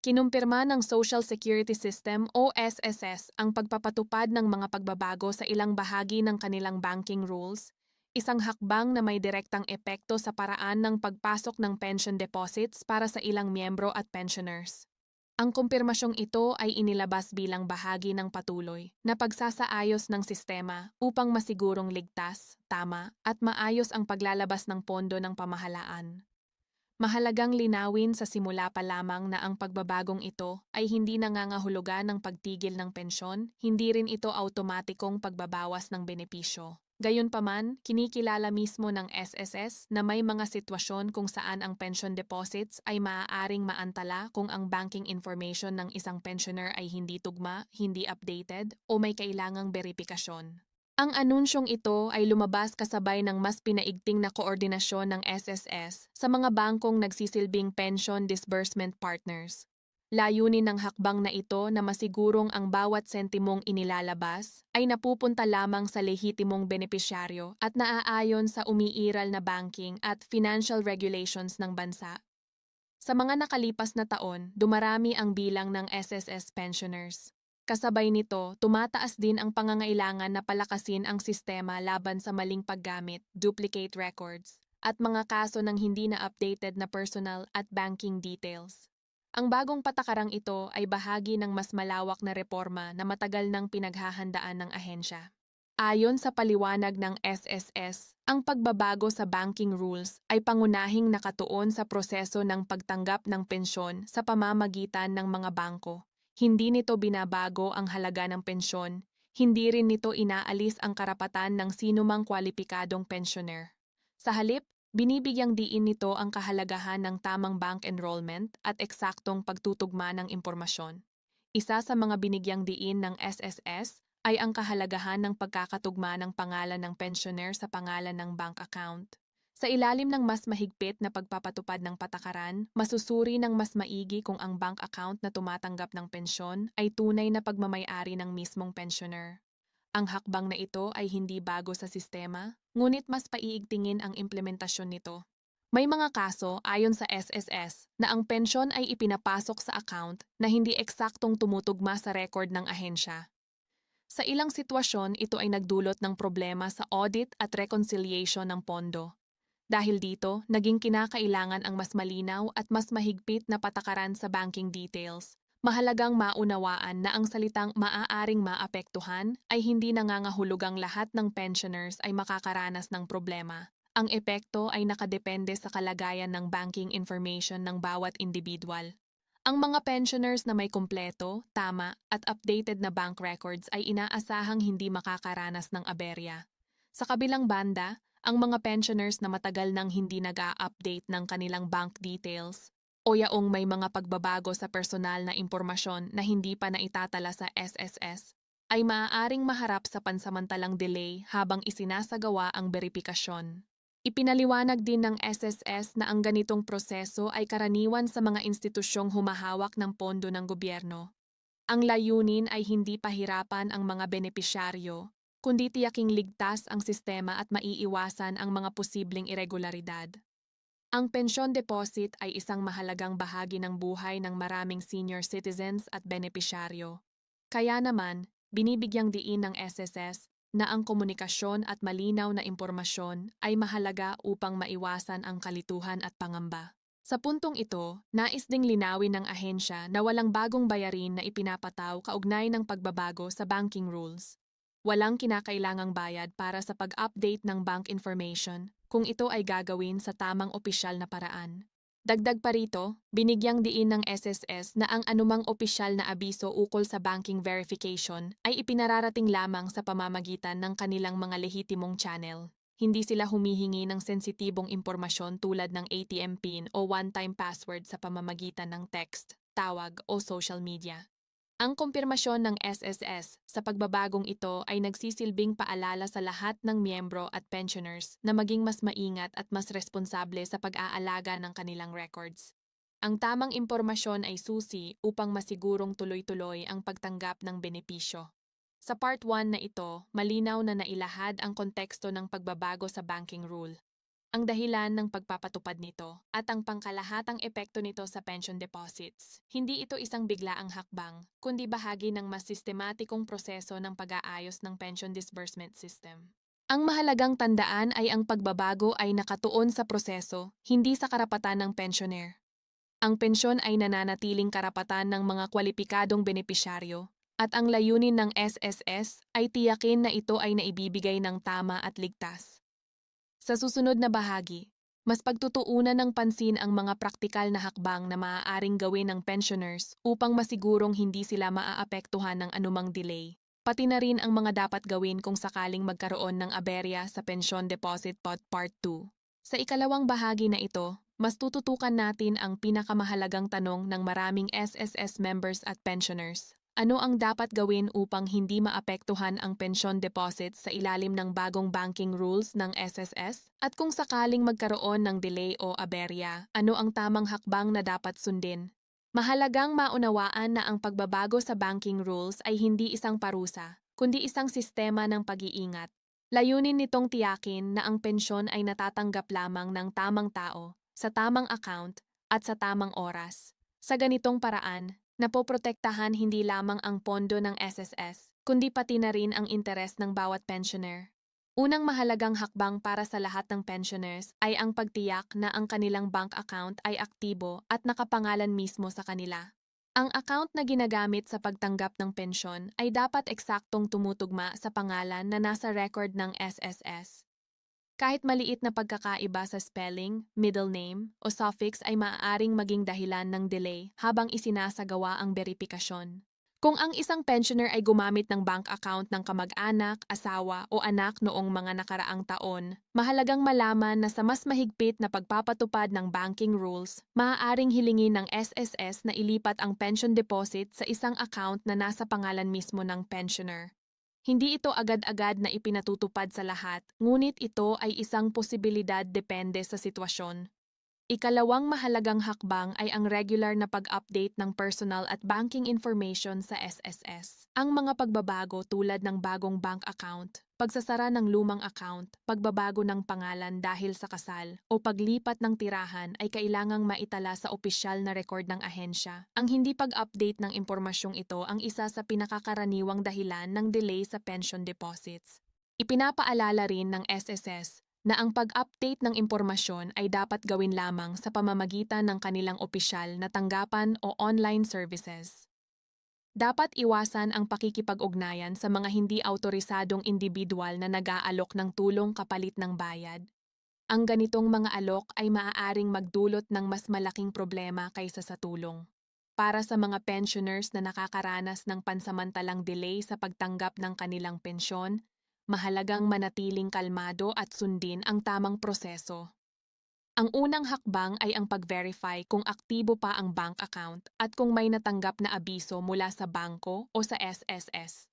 Kinumpirma ng Social Security System o SSS ang pagpapatupad ng mga pagbabago sa ilang bahagi ng kanilang banking rules, isang hakbang na may direktang epekto sa paraan ng pagpasok ng pension deposits para sa ilang miyembro at pensioners. Ang kumpirmasyong ito ay inilabas bilang bahagi ng patuloy na pagsasaayos ng sistema upang masigurong ligtas, tama, at maayos ang paglalabas ng pondo ng pamahalaan. Mahalagang linawin sa simula pa lamang na ang pagbabagong ito ay hindi nangangahulugan ng pagtigil ng pensyon, hindi rin ito automatikong pagbabawas ng benepisyo. Gayunpaman, kinikilala mismo ng SSS na may mga sitwasyon kung saan ang pension deposits ay maaaring maantala kung ang banking information ng isang pensioner ay hindi tugma, hindi updated, o may kailangang beripikasyon. Ang anunsyong ito ay lumabas kasabay ng mas pinaigting na koordinasyon ng SSS sa mga bangkong nagsisilbing pension disbursement partners. Layunin ng hakbang na ito na masigurong ang bawat sentimong inilalabas ay napupunta lamang sa lehitimong benepisyaryo at naaayon sa umiiral na banking at financial regulations ng bansa. Sa mga nakalipas na taon, dumarami ang bilang ng SSS pensioners. Kasabay nito, tumataas din ang pangangailangan na palakasin ang sistema laban sa maling paggamit, duplicate records, at mga kaso ng hindi na updated na personal at banking details. Ang bagong patakarang ito ay bahagi ng mas malawak na reforma na matagal nang pinaghahandaan ng ahensya. Ayon sa paliwanag ng SSS, ang pagbabago sa banking rules ay pangunahing nakatuon sa proseso ng pagtanggap ng pensyon sa pamamagitan ng mga bangko. Hindi nito binabago ang halaga ng pensyon, hindi rin nito inaalis ang karapatan ng sinumang kwalipikadong pensioner. Sa halip, binibigyang diin nito ang kahalagahan ng tamang bank enrollment at eksaktong pagtutugma ng impormasyon. Isa sa mga binigyang diin ng SSS ay ang kahalagahan ng pagkakatugma ng pangalan ng pensioner sa pangalan ng bank account. Sa ilalim ng mas mahigpit na pagpapatupad ng patakaran, masusuri ng mas maigi kung ang bank account na tumatanggap ng pensyon ay tunay na pagmamay-ari ng mismong pensioner. Ang hakbang na ito ay hindi bago sa sistema, ngunit mas paiigtingin ang implementasyon nito. May mga kaso ayon sa SSS na ang pensyon ay ipinapasok sa account na hindi eksaktong tumutugma sa record ng ahensya. Sa ilang sitwasyon, ito ay nagdulot ng problema sa audit at reconciliation ng pondo. Dahil dito, naging kinakailangan ang mas malinaw at mas mahigpit na patakaran sa banking details. Mahalagang maunawaan na ang salitang maaaring maapektuhan ay hindi nangangahulugang lahat ng pensioners ay makakaranas ng problema. Ang epekto ay nakadepende sa kalagayan ng banking information ng bawat individual. Ang mga pensioners na may kumpleto, tama, at updated na bank records ay inaasahang hindi makakaranas ng aberya. Sa kabilang banda, ang mga pensioners na matagal nang hindi nag-a-update ng kanilang bank details o yaong may mga pagbabago sa personal na impormasyon na hindi pa naitatala sa SSS, ay maaaring maharap sa pansamantalang delay habang isinasagawa ang beripikasyon. Ipinaliwanag din ng SSS na ang ganitong proseso ay karaniwan sa mga institusyong humahawak ng pondo ng gobyerno. Ang layunin ay hindi pahirapan ang mga benepisyaryo, kundi tiyaking ligtas ang sistema at maiiwasan ang mga posibleng irregularidad. Ang pensyon deposit ay isang mahalagang bahagi ng buhay ng maraming senior citizens at benepisyaryo. Kaya naman, binibigyang diin ng SSS na ang komunikasyon at malinaw na impormasyon ay mahalaga upang maiwasan ang kalituhan at pangamba. Sa puntong ito, nais ding linawin ng ahensya na walang bagong bayarin na ipinapataw kaugnay ng pagbabago sa banking rules. Walang kinakailangang bayad para sa pag-update ng bank information kung ito ay gagawin sa tamang opisyal na paraan. Dagdag pa rito, binigyang diin ng SSS na ang anumang opisyal na abiso ukol sa banking verification ay ipinararating lamang sa pamamagitan ng kanilang mga lehitimong channel. Hindi sila humihingi ng sensitibong impormasyon tulad ng ATM PIN o one-time password sa pamamagitan ng text, tawag o social media. Ang kumpirmasyon ng SSS sa pagbabagong ito ay nagsisilbing paalala sa lahat ng miyembro at pensioners na maging mas maingat at mas responsable sa pag-aalaga ng kanilang records. Ang tamang impormasyon ay susi upang masigurong tuloy-tuloy ang pagtanggap ng benepisyo. Sa Part 1 na ito, malinaw na nailahad ang konteksto ng pagbabago sa banking rule. ang dahilan ng pagpapatupad nito, at ang pangkalahatang epekto nito sa pension deposits. Hindi ito isang biglaang hakbang, kundi bahagi ng mas sistematikong proseso ng pag-aayos ng pension disbursement system. Ang mahalagang tandaan ay ang pagbabago ay nakatuon sa proseso, hindi sa karapatan ng pensioner. Ang pensyon ay nananatiling karapatan ng mga kwalipikadong benepisyaryo, at ang layunin ng SSS ay tiyakin na ito ay naibibigay ng tama at ligtas. Sa susunod na bahagi, mas pagtutuunan ng pansin ang mga praktikal na hakbang na maaaring gawin ng pensioners upang masigurong hindi sila maaapektuhan ng anumang delay, pati na rin ang mga dapat gawin kung sakaling magkaroon ng aberya sa Pension Deposit Pod Part 2. Sa ikalawang bahagi na ito, mas tututukan natin ang pinakamahalagang tanong ng maraming SSS members at pensioners. Ano ang dapat gawin upang hindi maapektuhan ang pension deposit sa ilalim ng bagong banking rules ng SSS? At kung sakaling magkaroon ng delay o aberya, ano ang tamang hakbang na dapat sundin? Mahalagang maunawaan na ang pagbabago sa banking rules ay hindi isang parusa, kundi isang sistema ng pag-iingat. Layunin nitong tiyakin na ang pensyon ay natatanggap lamang ng tamang tao, sa tamang account, at sa tamang oras. Sa ganitong paraan, napoprotektahan hindi lamang ang pondo ng SSS, kundi pati na rin ang interes ng bawat pensioner. Unang mahalagang hakbang para sa lahat ng pensioners ay ang pagtiyak na ang kanilang bank account ay aktibo at nakapangalan mismo sa kanila. Ang account na ginagamit sa pagtanggap ng pensyon ay dapat eksaktong tumutugma sa pangalan na nasa record ng SSS. Kahit maliit na pagkakaiba sa spelling, middle name, o suffix ay maaaring maging dahilan ng delay habang isinasagawa ang beripikasyon. Kung ang isang pensioner ay gumamit ng bank account ng kamag-anak, asawa o anak noong mga nakaraang taon, mahalagang malaman na sa mas mahigpit na pagpapatupad ng banking rules, maaaring hilingin ng SSS na ilipat ang pension deposit sa isang account na nasa pangalan mismo ng pensioner. Hindi ito agad-agad na ipinatutupad sa lahat, ngunit ito ay isang posibilidad depende sa sitwasyon. Ikalawang mahalagang hakbang ay ang regular na pag-update ng personal at banking information sa SSS. Ang mga pagbabago tulad ng bagong bank account, pagsasara ng lumang account, pagbabago ng pangalan dahil sa kasal, o paglipat ng tirahan ay kailangang maitala sa opisyal na record ng ahensya. Ang hindi pag-update ng impormasyong ito ang isa sa pinakakaraniwang dahilan ng delay sa pension deposits. Ipinapaalala rin ng SSS na ang pag-update ng impormasyon ay dapat gawin lamang sa pamamagitan ng kanilang opisyal na tanggapan o online services. Dapat iwasan ang pakikipag-ugnayan sa mga hindi autorisadong individual na nag-aalok ng tulong kapalit ng bayad. Ang ganitong mga alok ay maaaring magdulot ng mas malaking problema kaysa sa tulong. Para sa mga pensioners na nakakaranas ng pansamantalang delay sa pagtanggap ng kanilang pensyon, mahalagang manatiling kalmado at sundin ang tamang proseso. Ang unang hakbang ay ang pag-verify kung aktibo pa ang bank account at kung may natanggap na abiso mula sa bangko o sa SSS.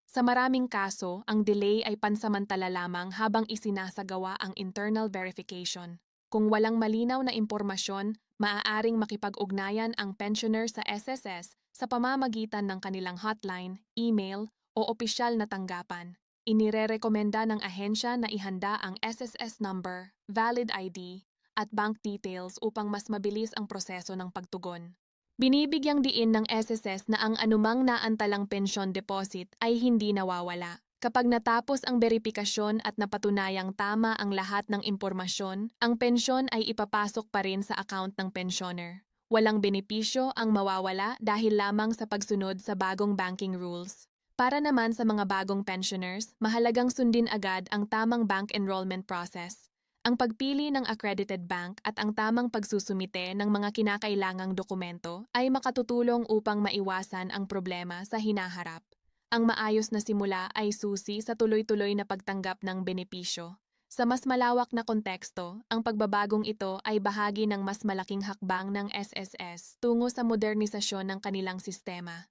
Sa maraming kaso, ang delay ay pansamantala lamang habang isinasagawa ang internal verification. Kung walang malinaw na impormasyon, maaaring makipag-ugnayan ang pensioner sa SSS sa pamamagitan ng kanilang hotline, email, o opisyal na tanggapan. Inirerekomenda ng ahensya na ihanda ang SSS number, valid ID, at bank details upang mas mabilis ang proseso ng pagtugon. Binibigyang diin ng SSS na ang anumang naantalang pensyon deposit ay hindi nawawala. Kapag natapos ang beripikasyon at napatunayang tama ang lahat ng impormasyon, ang pensyon ay ipapasok pa rin sa account ng pensioner. Walang benepisyo ang mawawala dahil lamang sa pagsunod sa bagong banking rules. Para naman sa mga bagong pensioners, mahalagang sundin agad ang tamang bank enrollment process. Ang pagpili ng accredited bank at ang tamang pagsusumite ng mga kinakailangang dokumento ay makatutulong upang maiwasan ang problema sa hinaharap. Ang maayos na simula ay susi sa tuloy-tuloy na pagtanggap ng benepisyo. Sa mas malawak na konteksto, ang pagbabagong ito ay bahagi ng mas malaking hakbang ng SSS tungo sa modernisasyon ng kanilang sistema.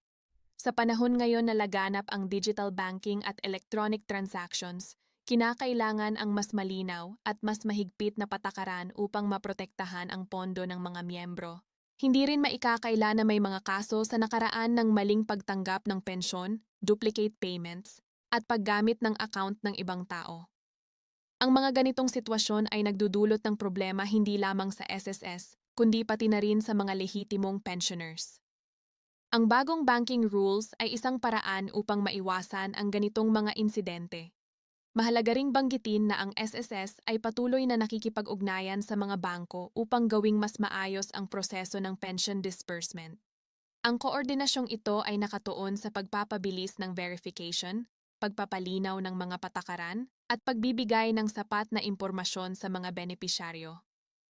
Sa panahon ngayon na laganap ang digital banking at electronic transactions, kinakailangan ang mas malinaw at mas mahigpit na patakaran upang maprotektahan ang pondo ng mga miyembro. Hindi rin maikakaila na may mga kaso sa nakaraan ng maling pagtanggap ng pensyon, duplicate payments, at paggamit ng account ng ibang tao. Ang mga ganitong sitwasyon ay nagdudulot ng problema hindi lamang sa SSS, kundi pati na rin sa mga lehitimong pensioners. Ang bagong banking rules ay isang paraan upang maiwasan ang ganitong mga insidente. Mahalaga ring banggitin na ang SSS ay patuloy na nakikipag-ugnayan sa mga bangko upang gawing mas maayos ang proseso ng pension disbursement. Ang koordinasyong ito ay nakatuon sa pagpapabilis ng verification, pagpapalinaw ng mga patakaran, at pagbibigay ng sapat na impormasyon sa mga benepisyaryo.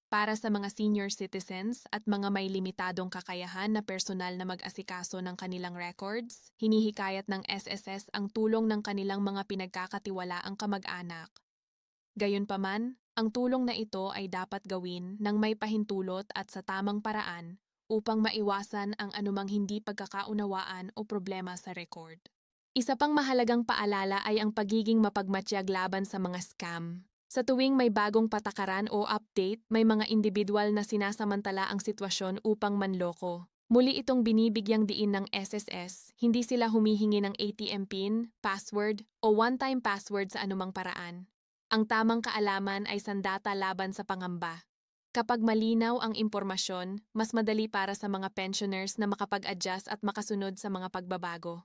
Para sa mga senior citizens at mga may limitadong kakayahan na personal na mag-asikaso ng kanilang records, hinihikayat ng SSS ang tulong ng kanilang mga pinagkakatiwalaang kamag-anak. Gayunpaman, ang tulong na ito ay dapat gawin ng may pahintulot at sa tamang paraan upang maiwasan ang anumang hindi pagkakaunawaan o problema sa record. Isa pang mahalagang paalala ay ang pagiging mapagmatyag laban sa mga scam. Sa tuwing may bagong patakaran o update, may mga individual na sinasamantala ang sitwasyon upang manloko. Muli itong binibigyang diin ng SSS, hindi sila humihingi ng ATM PIN, password, o one-time password sa anumang paraan. Ang tamang kaalaman ay sandata laban sa pangamba. Kapag malinaw ang impormasyon, mas madali para sa mga pensioners na makapag-adjust at makasunod sa mga pagbabago.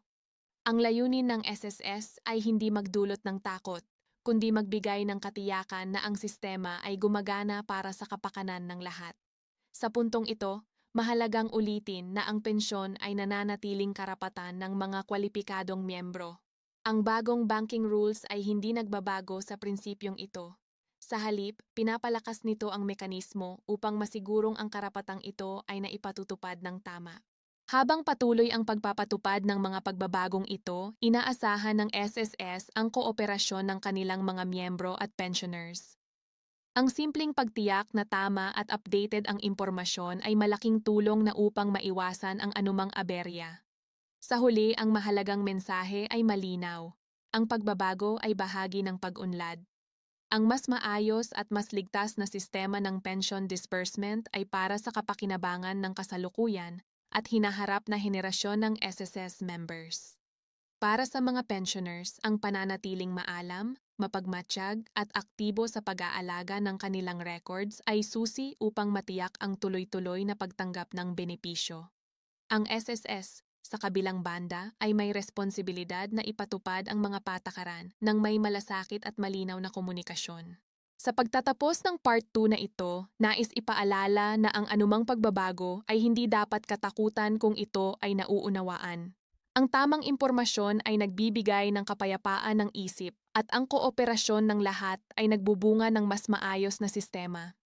Ang layunin ng SSS ay hindi magdulot ng takot, kundi magbigay ng katiyakan na ang sistema ay gumagana para sa kapakanan ng lahat. Sa puntong ito, mahalagang ulitin na ang pensyon ay nananatiling karapatan ng mga kwalipikadong miyembro. Ang bagong banking rules ay hindi nagbabago sa prinsipyong ito. Sa halip, pinapalakas nito ang mekanismo upang masigurong ang karapatang ito ay naipatutupad ng tama. Habang patuloy ang pagpapatupad ng mga pagbabagong ito, inaasahan ng SSS ang kooperasyon ng kanilang mga miyembro at pensioners. Ang simpleng pagtiyak na tama at updated ang impormasyon ay malaking tulong na upang maiwasan ang anumang aberya. Sa huli, ang mahalagang mensahe ay malinaw. Ang pagbabago ay bahagi ng pag-unlad. Ang mas maayos at mas ligtas na sistema ng pension disbursement ay para sa kapakinabangan ng kasalukuyan at hinaharap na henerasyon ng SSS members. Para sa mga pensioners, ang pananatiling maalam, mapagmatsyag at aktibo sa pag-aalaga ng kanilang records ay susi upang matiyak ang tuloy-tuloy na pagtanggap ng benepisyo. Ang SSS, sa kabilang banda, ay may responsibilidad na ipatupad ang mga patakaran ng may malasakit at malinaw na komunikasyon. Sa pagtatapos ng Part 2 na ito, nais ipaalala na ang anumang pagbabago ay hindi dapat katakutan kung ito ay nauunawaan. Ang tamang impormasyon ay nagbibigay ng kapayapaan ng isip at ang kooperasyon ng lahat ay nagbubunga ng mas maayos na sistema.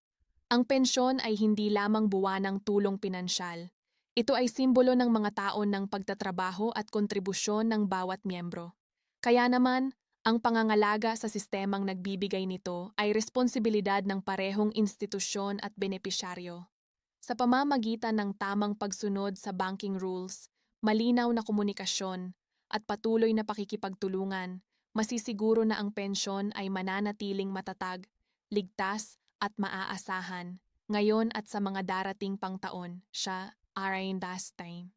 Ang pensyon ay hindi lamang buwanang tulong pinansyal. Ito ay simbolo ng mga taon ng pagtatrabaho at kontribusyon ng bawat miyembro. Kaya naman, ang pangangalaga sa sistemang nagbibigay nito ay responsibilidad ng parehong institusyon at benepisyaryo. Sa pamamagitan ng tamang pagsunod sa banking rules, malinaw na komunikasyon, at patuloy na pakikipagtulungan, masisiguro na ang pensyon ay mananatiling matatag, ligtas, at maaasahan, ngayon at sa mga darating pang taon, siya, Arain Das Time.